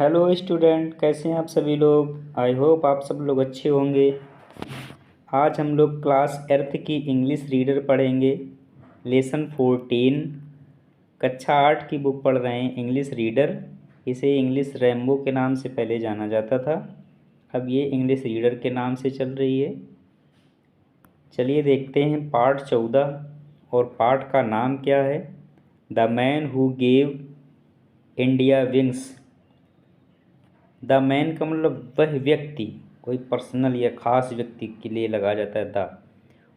Hello student, कैसे हैं आप सभी लोग। आई होप आप सब लोग अच्छे होंगे। आज हम लोग क्लास एर्थ की इंग्लिश रीडर पढ़ेंगे। लेसन 14 कक्षा 8 की बुक पढ़ रहे हैं, इंग्लिश रीडर। इसे इंग्लिश रैम्बो के नाम से पहले जाना जाता था, अब ये इंग्लिश रीडर के नाम से चल रही है। चलिए देखते हैं पार्ट 14, और पार्ट का नाम क्या है। The man who gave India wings. The man का मतलब वह व्यक्ति, कोई पर्सनल या ख़ास व्यक्ति के लिए लगाया जाता है। The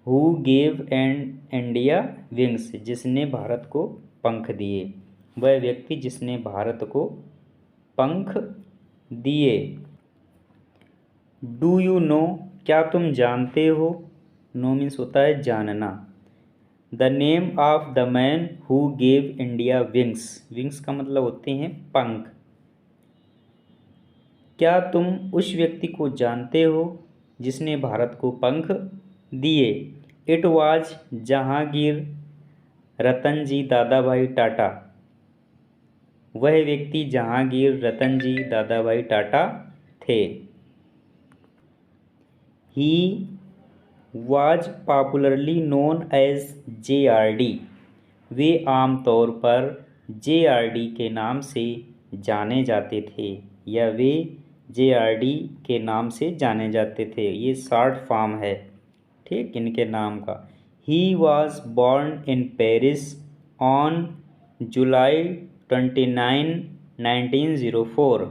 who gave and India wings, जिसने भारत को पंख दिए। वह व्यक्ति जिसने भारत को पंख दिए। डू यू नो, क्या तुम जानते हो। नो मीन्स होता है जानना। The name of the man who gave India wings. Wings का मतलब होते हैं पंख। क्या तुम उस व्यक्ति को जानते हो जिसने भारत को पंख दिए। It was Jehangir Ratanji Dadabhai Tata. वह व्यक्ति जहांगीर रतनजी दादाभाई टाटा थे। He was popularly known as JRD। वे आमतौर पर JRD के नाम से जाने जाते थे, या वे JRD के नाम से जाने जाते थे। ये शॉर्ट फॉर्म है, ठीक, इनके नाम का। ही was born in Paris on जुलाई 29, 1904।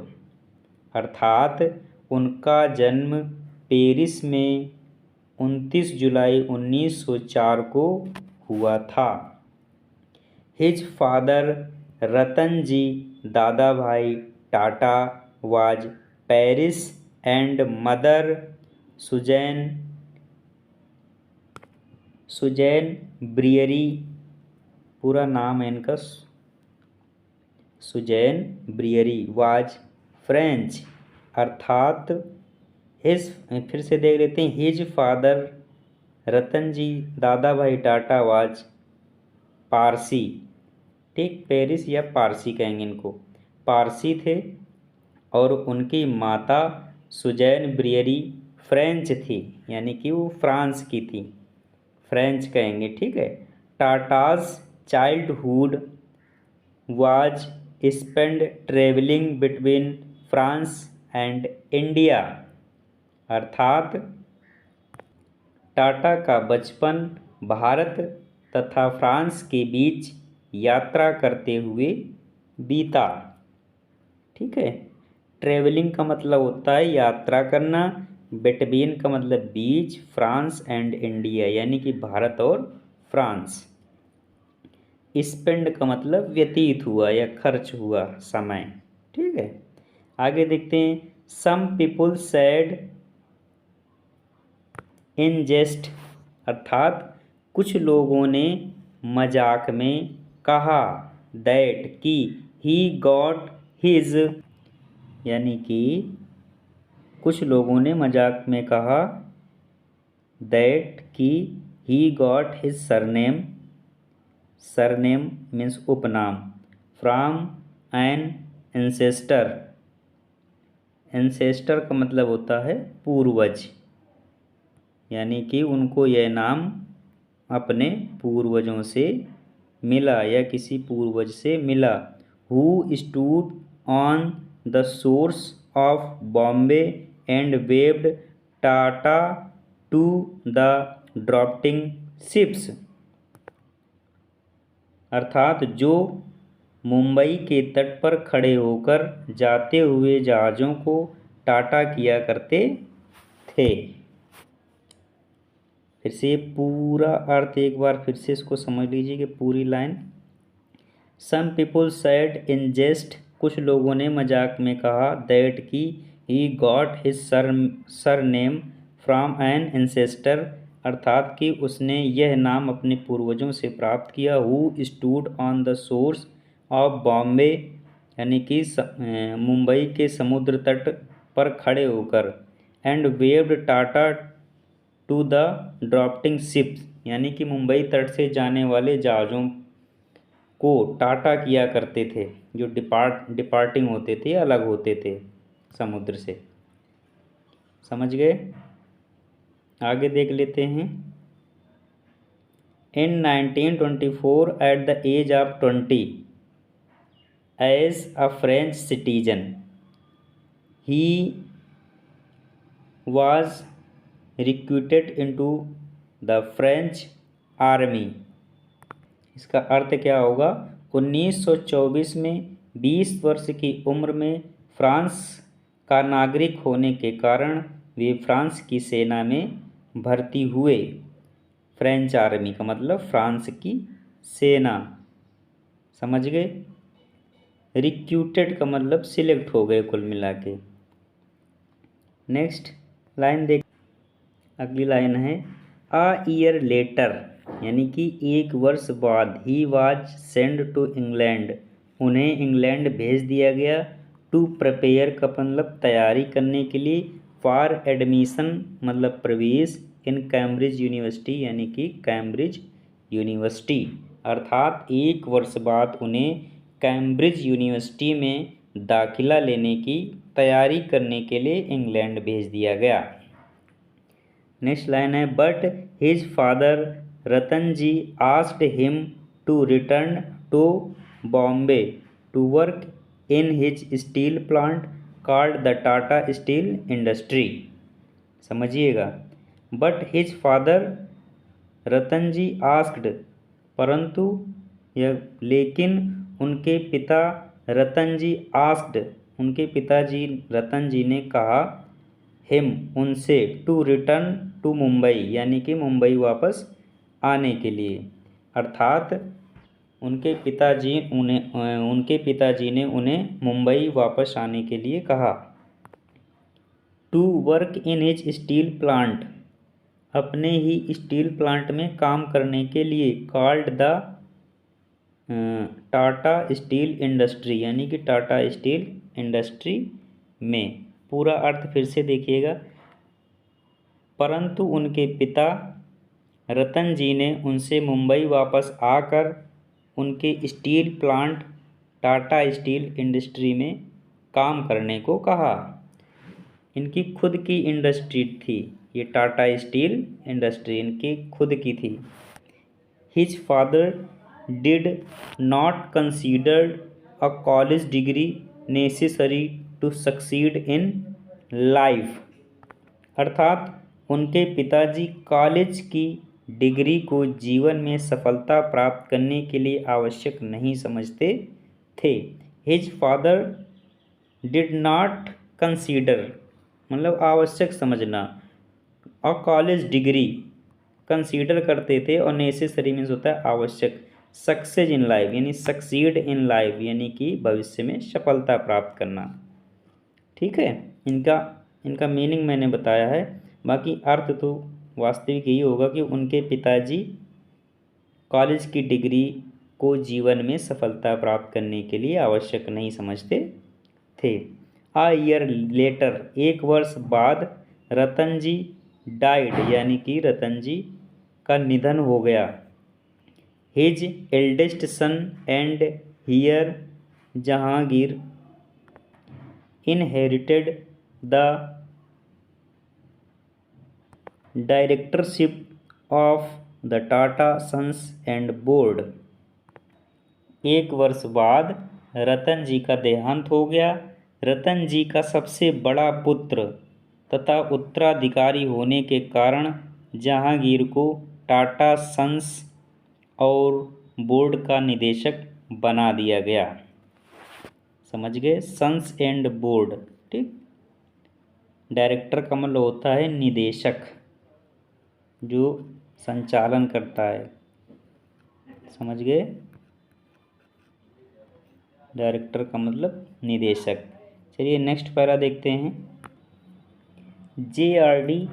अर्थात उनका जन्म पेरिस में 29 जुलाई 1904 को हुआ था। His father Ratanji Dadabhai Tata was Paris and mother Suzanne Briere. पूरा नाम है इनका सुजैन ब्रियरी वाज फ्रेंच। अर्थात हिज, फिर से देख लेते हैं। His father Ratanji Dadabhai Tata was Parsi, ठीक, पेरिस या पारसी कहेंगे इनको, पारसी थे। और उनकी माता सुजैन ब्रियरी फ्रेंच थी, यानी कि वो फ्रांस की थी, फ्रेंच कहेंगे, ठीक है। Tatas childhood was spend travelling between France and India. अर्थात टाटा का बचपन भारत तथा फ्रांस के बीच यात्रा करते हुए बीता, ठीक है। ट्रेवलिंग का मतलब होता है यात्रा करना, बिटवीन का मतलब बीच, फ्रांस एंड इंडिया यानी कि भारत और फ्रांस। स्पेंड का मतलब व्यतीत हुआ या खर्च हुआ समय, ठीक है। आगे देखते हैं। सम पीपुल सेड इन जेस्ट। अर्थात कुछ लोगों ने मजाक में कहा, दैट कि ही गॉट हिज, यानी कि कुछ लोगों ने मजाक में कहा दैट कि he got his surname. Surname means उपनाम। From an ancestor. एंसेस्टर का मतलब होता है पूर्वज, यानी कि उनको यह नाम अपने पूर्वजों से मिला या किसी पूर्वज से मिला। Who stood on the source of Bombay and waved tata to the drafting ships. अर्थात जो मुंबई के तट पर खड़े होकर जाते हुए जहाज़ों को टाटा किया करते थे। फिर से पूरा अर्थ एक बार फिर से इसको समझ लीजिए कि पूरी line. Some people said in jest, कुछ लोगों ने मजाक में कहा, दैट कि he got his surname from an ancestor. अर्थात कि उसने यह नाम अपने पूर्वजों से प्राप्त किया। Who stood on the shores of Bombay, यानी कि मुंबई के समुद्र तट पर खड़े होकर, and waved tata to the drafting ships, यानी कि मुंबई तट से जाने वाले जहाज़ों को टाटा किया करते थे, जो डिपार्टिंग होते थे, अलग होते थे समुद्र से। समझ गए? आगे देख लेते हैं। In 1924, at the age of 20, as a French citizen, he was recruited into the French army। इसका अर्थ क्या होगा? 1924 में 20 वर्ष की उम्र में फ्रांस का नागरिक होने के कारण वे फ्रांस की सेना में भर्ती हुए। फ्रेंच आर्मी का मतलब फ्रांस की सेना। समझ गए? रिक्रूटेड का मतलब सिलेक्ट हो गए कुल मिला के। नेक्स्ट लाइन देख, अगली लाइन है अ ईयर लेटर, यानी कि एक वर्ष बाद he was send to England, उन्हें इंग्लैंड भेज दिया गया। टू प्रिपेयर का मतलब तैयारी करने के लिए। फॉर एडमिशन मतलब प्रवेश। इन कैम्ब्रिज यूनिवर्सिटी यानी कि कैम्ब्रिज यूनिवर्सिटी, अर्थात एक वर्ष बाद उन्हें कैम्ब्रिज यूनिवर्सिटी में दाखिला लेने की तैयारी करने के लिए इंग्लैंड भेज दिया गया। नेक्स्ट लाइन है but his father Ratan ji asked him to return to Bombay to work in his steel plant called the Tata steel industry. समझिएगा, but his father Ratan ji asked, परंतु यह लेकिन उनके पिता रतन जी आस्क्ड, उनके पिताजी रतन जी ने कहा हिम उनसे, टू रिटर्न टू मुंबई यानी कि मुंबई वापस आने के लिए, अर्थात उनके पिताजी ने उन्हें मुंबई वापस आने के लिए कहा। To work in his steel plant, अपने ही स्टील प्लांट में काम करने के लिए। Called the Tata steel industry यानी कि टाटा स्टील इंडस्ट्री में। पूरा अर्थ फिर से देखिएगा, परंतु उनके पिता रतन जी ने उनसे मुंबई वापस आकर उनके steel plant Tata steel industry में काम करने को कहा। इनकी खुद की इंडस्ट्री थी ये, टाटा स्टील इंडस्ट्री इनकी खुद की थी। His father did not considered a college degree necessary to succeed in life, अर्थात उनके पिताजी कॉलेज की डिग्री को जीवन में सफलता प्राप्त करने के लिए आवश्यक नहीं समझते थे। His father did not consider मतलब आवश्यक समझना, और कॉलेज डिग्री कंसीडर करते थे, और नेसेसरी मीन्स होता है आवश्यक। सक्सेस इन लाइफ यानी सक्सीड इन लाइफ यानी कि भविष्य में सफलता प्राप्त करना। ठीक है, इनका मीनिंग मैंने बताया है, बाकी अर्थ तो वास्तविक यही होगा कि उनके पिताजी कॉलेज की डिग्री को जीवन में सफलता प्राप्त करने के लिए आवश्यक नहीं समझते थे। अ ईयर लेटर, एक वर्ष बाद रतन जी डाइड यानी कि रतन जी का निधन हो गया। His eldest son and here Jehangir inherited the directorship of the Tata sons and board. एक वर्ष बाद रतन जी का देहांत हो गया। रतन जी का सबसे बड़ा पुत्र तथा उत्तराधिकारी होने के कारण जहांगीर को टाटा सन्स और बोर्ड का निदेशक बना दिया गया। समझ गए? सन्स एंड बोर्ड, ठीक। डायरेक्टर का मतलब होता है निदेशक, जो संचालन करता है। समझ गए? डायरेक्टर का मतलब निदेशक। चलिए नेक्स्ट पैरा देखते हैं। JRD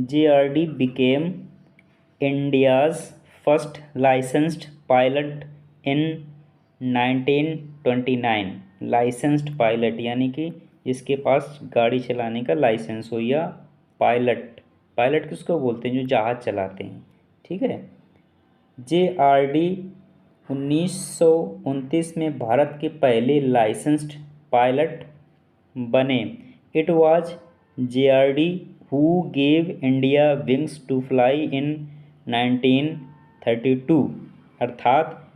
JRD became India's first licensed pilot in 1929। Licensed pilot यानी कि जिसके पास गाड़ी चलाने का लाइसेंस हो या पायलट, पायलट किसको बोलते हैं? जो जहाज़ चलाते हैं, ठीक है। JRD 1929 में भारत के पहले लाइसेंस्ड पायलट बने। It was JRD who gave India wings to fly in 1932। अर्थात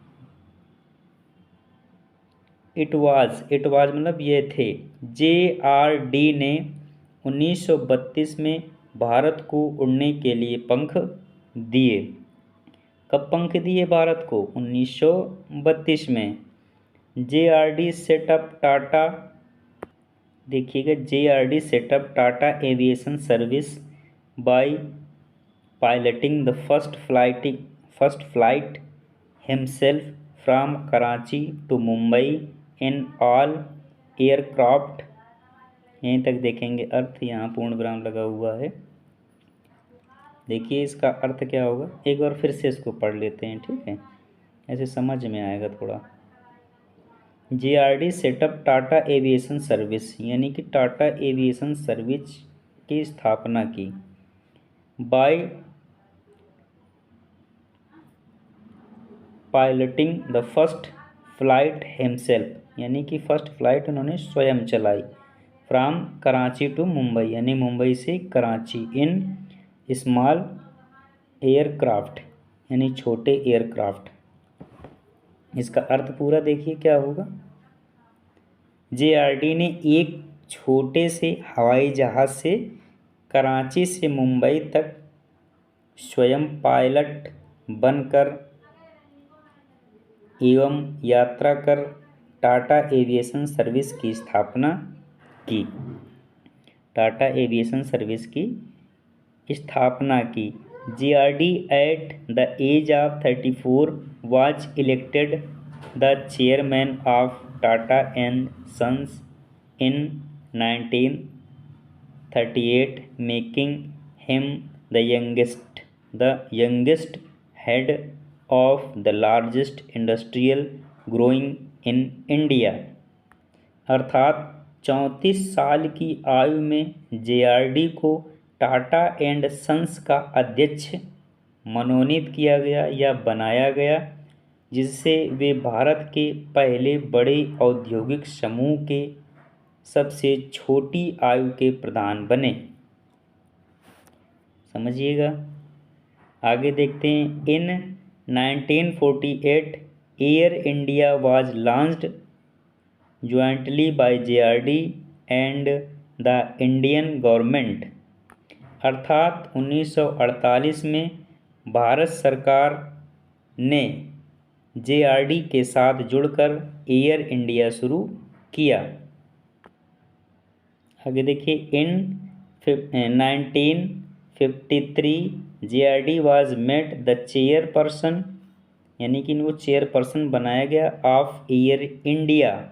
इट वाज मतलब ये थे। JRD ने 1932 में भारत को उड़ने के लिए पंख दिए। कब पंख दिए भारत को? 1932 में। JRD सेटअप टाटा, देखिएगा, JRD set up Tata aviation service by piloting the first flight himself from Karachi to Mumbai in all aircraft. यहीं तक देखेंगे अर्थ, यहाँ पूर्ण विराम लगा हुआ है। देखिए इसका अर्थ क्या होगा, एक बार फिर से इसको पढ़ लेते हैं, ठीक है, ऐसे समझ में आएगा थोड़ा। JRD set up Tata aviation service, यानी कि टाटा एविएशन सर्विस की स्थापना की। By piloting the first flight himself, यानी कि फर्स्ट फ्लाइट उन्होंने स्वयं चलाई। फ्रॉम कराची टू मुंबई, यानी मुंबई से कराची। इन स्मॉल एयरक्राफ्ट, यानी छोटे एयरक्राफ्ट। इसका अर्थ पूरा देखिए क्या होगा। JRD ने एक छोटे से हवाई जहाज़ से कराची से मुंबई तक स्वयं पायलट बनकर एवं यात्रा कर टाटा एविएशन सर्विस की स्थापना की। टाटा एविएशन सर्विस की स्थापना की। JRD at the age of 34 was elected the chairman of Tata and Sons in 1938, making him the youngest head of the largest industrial growing in India। अर्थात 34 साल की आयु में JRD को टाटा एंड सन्स का अध्यक्ष मनोनीत किया गया या बनाया गया, जिससे वे भारत के पहले बड़े औद्योगिक समूह के सबसे छोटी आयु के प्रधान बने। समझिएगा, आगे देखते हैं। इन 1948 air India was launched jointly by JRD and the Indian government. अर्थात 1948 में भारत सरकार ने JRD के साथ जुड़कर एयर इंडिया शुरू किया। आगे देखिए। इन 1953 JRD was made the chairperson, यानी कि वो चेयरपर्सन बनाया गया ऑफ एयर इंडिया।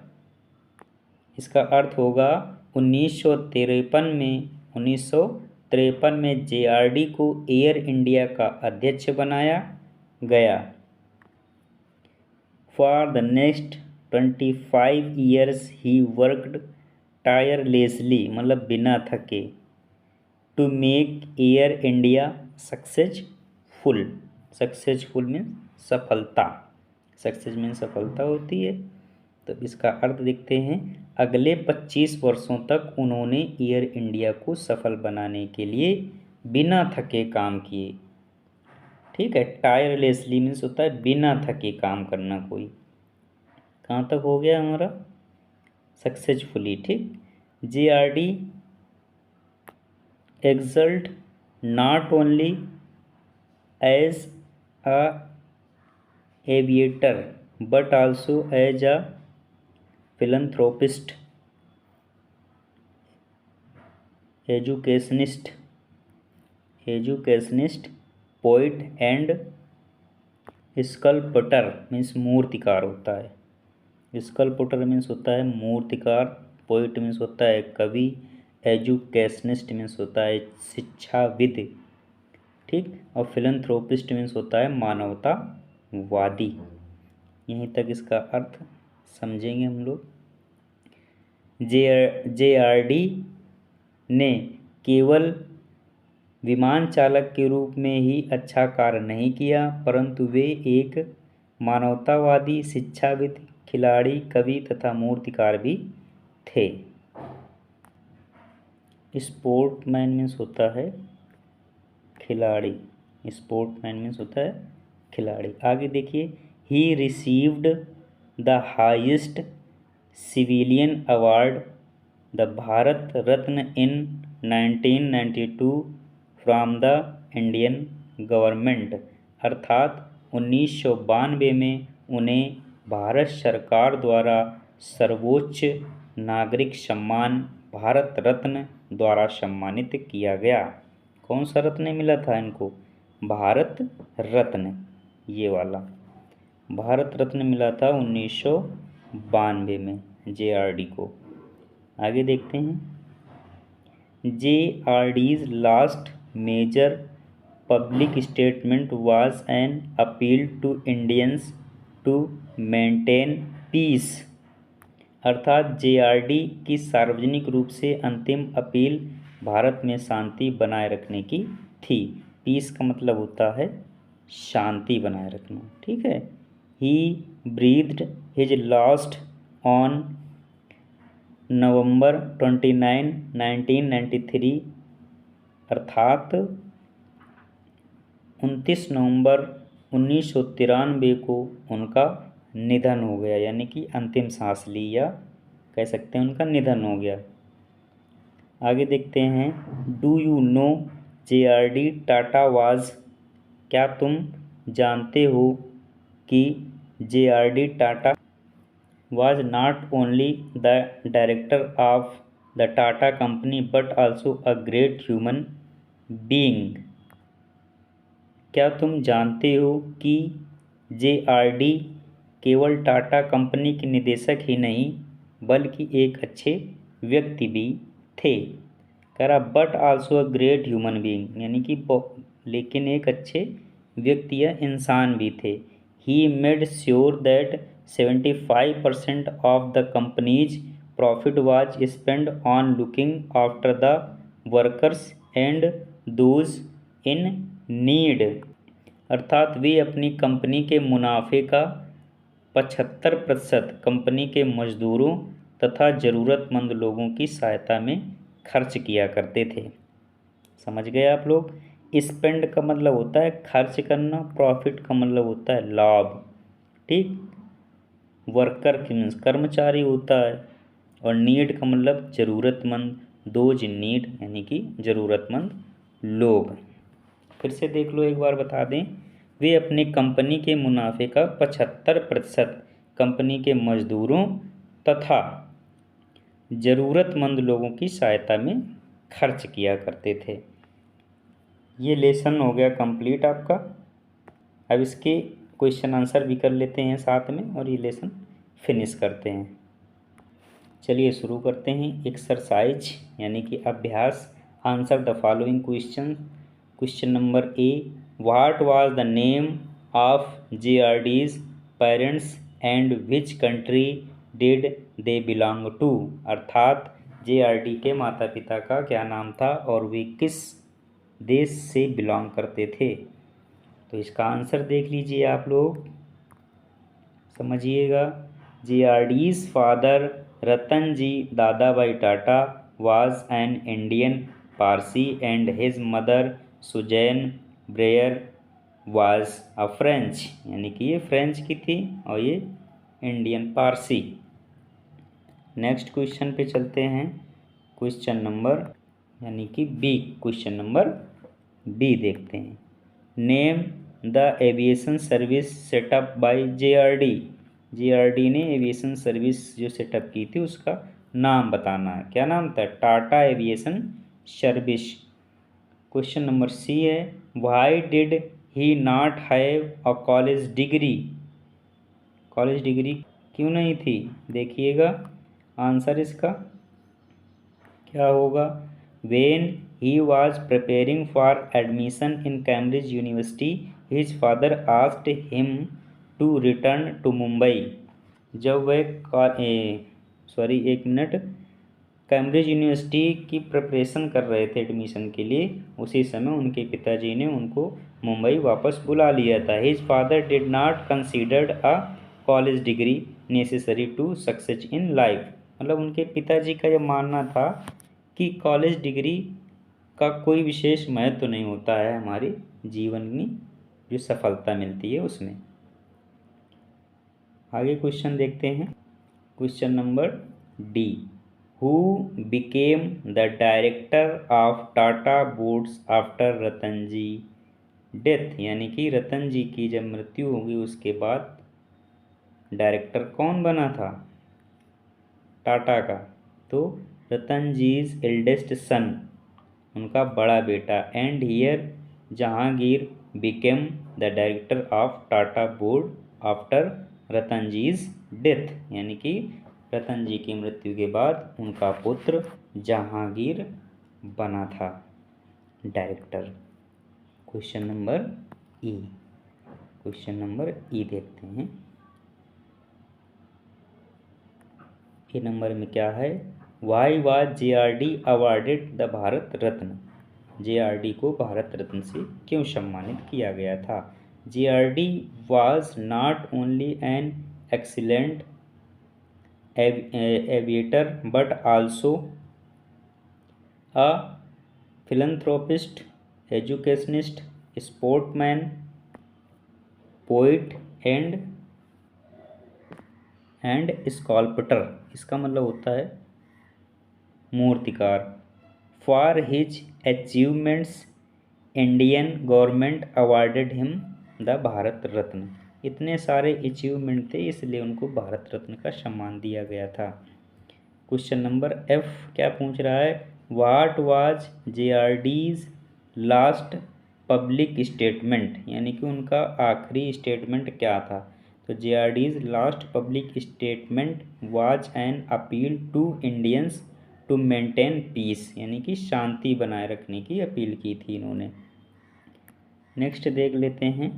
इसका अर्थ होगा 1953 में JRD को एयर इंडिया का अध्यक्ष बनाया गया। For the next 25 years he worked tirelessly, मतलब बिना थके, to make Air India successful. Successful means सफलता, सक्सेस मीन्स सफलता होती है। तो इसका अर्थ देखते हैं। अगले 25 वर्षों तक उन्होंने एयर इंडिया को सफल बनाने के लिए बिना थके काम किए। ठीक है, टायरलेसली मीन्स होता है बिना थके काम करना कोई। कहाँ तक हो गया हमारा? सक्सेसफुली। ठीक। JRD excelled not only as a aviator but also as a philanthropist, educationist, poet and sculptor means मूर्तिकार होता है। स्कल्पटर मीन्स होता है मूर्तिकार, पोइट मीन्स होता है कवि, एजुकेशनिस्ट मीन्स होता है शिक्षाविद, ठीक, और फिलंथ्रोपिस्ट मीन्स होता है मानवतावादी। यहीं तक इसका अर्थ समझेंगे हम लोग। JRD ने केवल विमान चालक के रूप में ही अच्छा कार्य नहीं किया, परंतु वे एक मानवतावादी, शिक्षाविद, खिलाड़ी, कवि तथा मूर्तिकार भी थे। स्पोर्टमैन मीन्स होता है खिलाड़ी। स्पोर्टमैन मीन्स होता है खिलाड़ी। आगे देखिए, he received the highest civilian award the Bharat Ratna in 1992 from the Indian government, अर्थात 1992 में उन्हें भारत सरकार द्वारा सर्वोच्च नागरिक सम्मान भारत रत्न द्वारा सम्मानित किया गया। कौन सा रत्न मिला था इनको? भारत रत्न, ये वाला भारत रत्न मिला था 1992 में JRD को। आगे देखते हैं, JRD's last major public statement was an appeal to Indians to maintain peace, अर्थात JRD की सार्वजनिक रूप से अंतिम अपील भारत में शांति बनाए रखने की थी। पीस का मतलब होता है शांति बनाए रखना, ठीक है। He breathed his last on November 29, 1993, अर्थात 29 नवंबर 1993 को उनका निधन हो गया, यानी कि अंतिम सांस ली, या कह सकते हैं उनका निधन हो गया। आगे देखते हैं, do you know JRD Tata was, क्या तुम जानते हो कि JRD Tata was not only the director of the Tata company but also a great human being। क्या तुम जानते हो कि JRD केवल टाटा कंपनी के निदेशक ही नहीं बल्कि एक अच्छे व्यक्ति भी थे। कह रहा but also a great human being, यानी कि लेकिन एक अच्छे व्यक्ति या इंसान भी थे। He made sure that 75% of the company's profit was spent on looking after the workers and those in need, अर्थात वे अपनी कंपनी के मुनाफे का 75% कंपनी के मजदूरों तथा ज़रूरतमंद लोगों की सहायता में खर्च किया करते थे। समझ गए आप लोग? स्पेंड का मतलब होता है खर्च करना, प्रॉफिट का मतलब होता है लाभ, ठीक। वर्कर की मीन्स कर्मचारी होता है, और नीड का मतलब ज़रूरतमंद, दोज इन नीड यानी कि ज़रूरतमंद लोग। फिर से देख लो, एक बार बता दें, वे अपनी कंपनी के मुनाफे का 75% कंपनी के मजदूरों तथा ज़रूरतमंद लोगों की सहायता में खर्च किया करते थे। ये लेसन हो गया कंप्लीट आपका। अब इसके क्वेश्चन आंसर भी कर लेते हैं साथ में, और ये लेसन फिनिश करते हैं। चलिए शुरू करते हैं। एक्सरसाइज यानी कि अभ्यास। Answer the following question. Question number A, what was the name of JRD's parents and which country did they belong to, अर्थात JRD के माता पिता का क्या नाम था और वे किस देश से बिलोंग करते थे। तो इसका आंसर देख लीजिए आप लोग, समझिएगा। JRD's father Ratan ji Dadabhoy Tata was an Indian Parsi and his mother Suzanne Breyer was a French, यानी कि ये फ्रेंच की थी और ये इंडियन पारसी। नेक्स्ट क्वेश्चन पे चलते हैं। क्वेश्चन नंबर यानी कि बी, क्वेश्चन नंबर बी देखते हैं। Name the aviation service setup by JRD। JRD ने एविएशन सर्विस जो सेटअप की थी उसका नाम बताना है। क्या नाम था? Tata aviation service. Question number C है, why did he not have a college degree. College degree क्यों नहीं थी? देखिएगा आंसर इसका क्या होगा। When he was preparing for admission in Cambridge university his father asked him to return to Mumbai. जब वह एक मिनट, कैम्ब्रिज यूनिवर्सिटी की प्रिपरेशन कर रहे थे एडमिशन के लिए, उसी समय उनके पिताजी ने उनको मुंबई वापस बुला लिया था। His father did not considered a college degree necessary to success in life. मतलब उनके पिताजी का यह मानना था कि कॉलेज डिग्री का कोई विशेष महत्व नहीं होता है हमारे जीवन में जो सफलता मिलती है उसमें। आगे क्वेश्चन देखते हैं। Question number D, who became the director of Tata boards after Ratan ji death. यानी कि रतन जी की जब मृत्यु होगी उसके बाद डायरेक्टर कौन बना था टाटा का? तो रतन जीज एल्डेस्ट सन, उनका बड़ा बेटा। And here Jahangir became the director of Tata board after Ratan जीज डेथ। यानी कि रतन जी की मृत्यु के बाद उनका पुत्र जहांगीर बना था डायरेक्टर। क्वेश्चन नंबर ई, क्वेश्चन नंबर ई देखते हैं। ए नंबर में क्या है? Why was JRD awarded the Bharat Ratna. JRD को भारत रत्न से क्यों सम्मानित किया गया था? JRD was not only an excellent aviator but also a philanthropist, educationist, sportsman, poet and sculptor। इसका मतलब होता है मूर्तिकार। For his achievements Indian government awarded him the Bharat Ratna. इतने सारे अचीवमेंट थे इसलिए उनको भारत रत्न का सम्मान दिया गया था। क्वेश्चन नंबर एफ क्या पूछ रहा है? What was JRD's last public statement. यानी कि उनका आखिरी स्टेटमेंट क्या था? तो JRD's last public statement was an appeal to Indians to maintain peace. यानी कि शांति बनाए रखने की अपील की थी इन्होंने। नेक्स्ट देख लेते हैं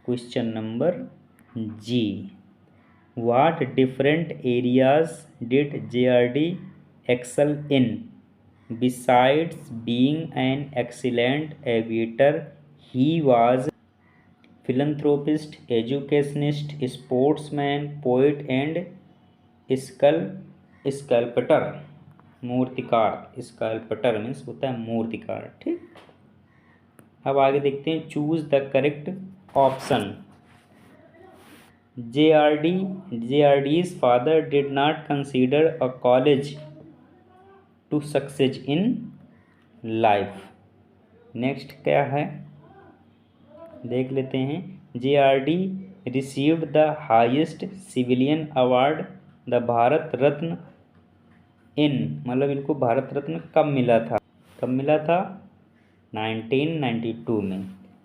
question number G, what different areas did JRD excel in besides being an excellent aviator he was philanthropist, educationist, sportsman, poet and sculptor। मूर्तिकार, स्कल्पटर मीन्स होता है मूर्तिकार। ठीक, अब आगे देखते हैं। Choose the correct option. JRD's father did not consider a college to succeed in life। Next क्या है देख लेते हैं। JRD received the highest civilian award the Bharat Ratna इन, मतलब इनको भारत रत्न कब मिला था? 1992 में।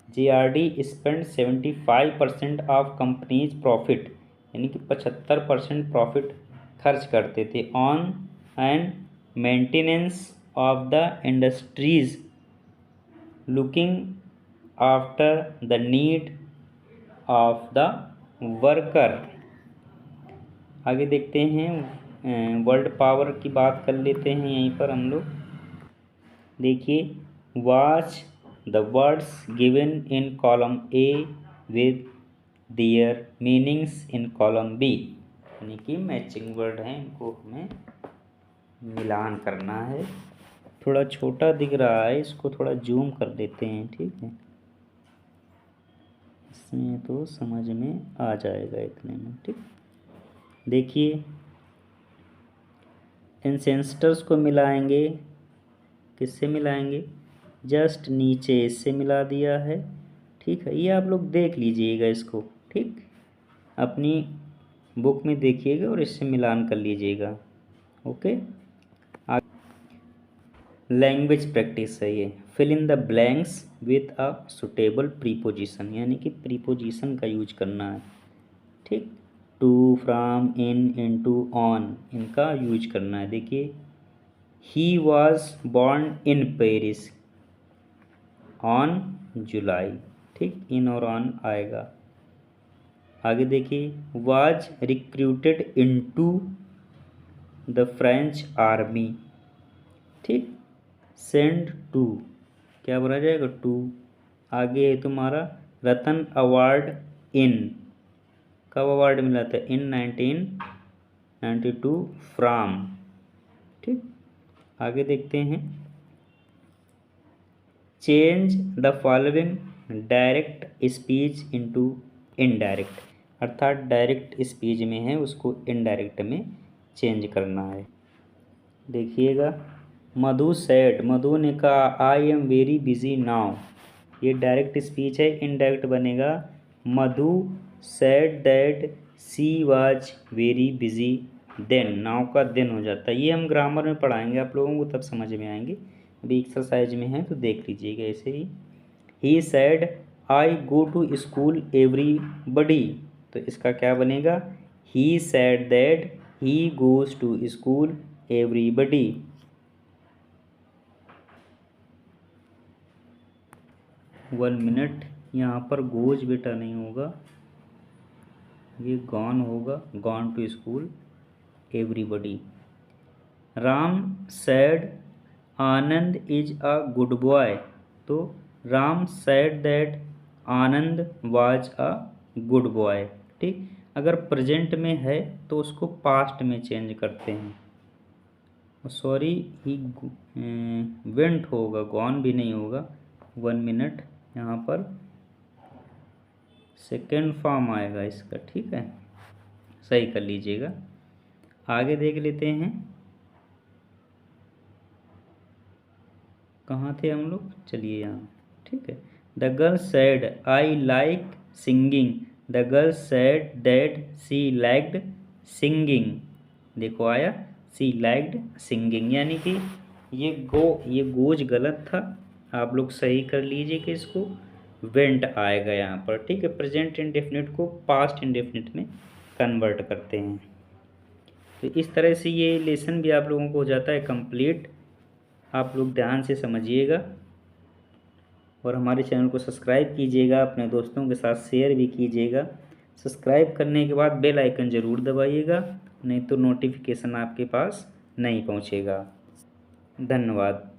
JRD spend 75% of companies profit, यानी कि 75% प्रॉफिट खर्च करते थे on and maintenance of the industries looking after the need of the worker. आगे देखते हैं वर्ल्ड पावर की बात कर लेते हैं यहीं पर हम लोग। देखिए, watch the words given in column A with their meanings in column B. यानी कि मैचिंग वर्ड हैं, इनको हमें मिलान करना है। थोड़ा छोटा दिख रहा है, इसको थोड़ा जूम कर देते हैं। ठीक है, इसमें तो समझ में आ जाएगा इतने में। ठीक, देखिए एंसेस्टर्स को मिलाएंगे, किससे मिलाएंगे? जस्ट नीचे इससे मिला दिया है। ठीक है, ये आप लोग देख लीजिएगा इसको। ठीक, अपनी बुक में देखिएगा और इससे मिलान कर लीजिएगा। ओके, लैंग्वेज प्रैक्टिस है ये। Fill in the blanks with a suitable preposition, यानी कि प्रीपोजिशन का यूज करना है। ठीक, to, from, in, into, on, इनका यूज करना है। देखिए, he was born in Paris on July. ठीक, इन और ऑन आएगा। आगे देखिए, was recruited into the French army ठीक। सेंड टू क्या बोला जाएगा, टू। आगे है तुम्हारा रतन अवार्ड इन, कब अवार्ड मिला था, इन 1992 फ्राम। ठीक। आगे देखते हैं, change the following direct speech into indirect, अर्थात डायरेक्ट स्पीच में है उसको इनडायरेक्ट में चेंज करना है। देखिएगा, मधु सेड, मधु ने कहा I am very busy now, ये डायरेक्ट स्पीच है। इनडायरेक्ट बनेगा Madhu said that she was very busy then, now का देन हो जाता है। ये हम ग्रामर में पढ़ाएंगे आप लोगों को, तब समझ में आएंगे। अभी एक्सरसाइज में है तो देख लीजिएगा ऐसे he said I go to school everybody, तो इसका क्या बनेगा, he said that he goes to school everybody. One minute, यहाँ पर गोज बेटा नहीं होगा, ये गॉन होगा, gone to school everybody. Ram said Anand is a good boy, तो Ram said that Anand was a good boy. ठीक। अगर प्रेजेंट में है तो उसको पास्ट में चेंज करते हैं, सॉरी ही वेंट होगा, गॉन भी नहीं होगा। वन मिनट, यहाँ पर सेकेंड फॉर्म आएगा इसका। ठीक है, सही कर लीजिएगा। आगे देख लेते हैं, कहाँ थे हम लोग, चलिए यहाँ। ठीक है, the girl said I like singing, the girl said that she liked singing. देखो आया, सी लाइक्ड सिंगिंग, यानी कि ये गोज गलत था, आप लोग सही कर लीजिए कि इसको वेंट आएगा यहाँ पर। ठीक है, प्रेजेंट इंडेफिनिट को पास्ट इंडेफिनिट में कन्वर्ट करते हैं। तो इस तरह से ये लेसन भी आप लोगों को हो जाता है कंप्लीट। आप लोग ध्यान से समझिएगा और हमारे चैनल को सब्सक्राइब कीजिएगा, अपने दोस्तों के साथ शेयर भी कीजिएगा। सब्सक्राइब करने के बाद बेल आइकन ज़रूर दबाइएगा, नहीं तो नोटिफिकेशन आपके पास नहीं पहुंचेगा। धन्यवाद।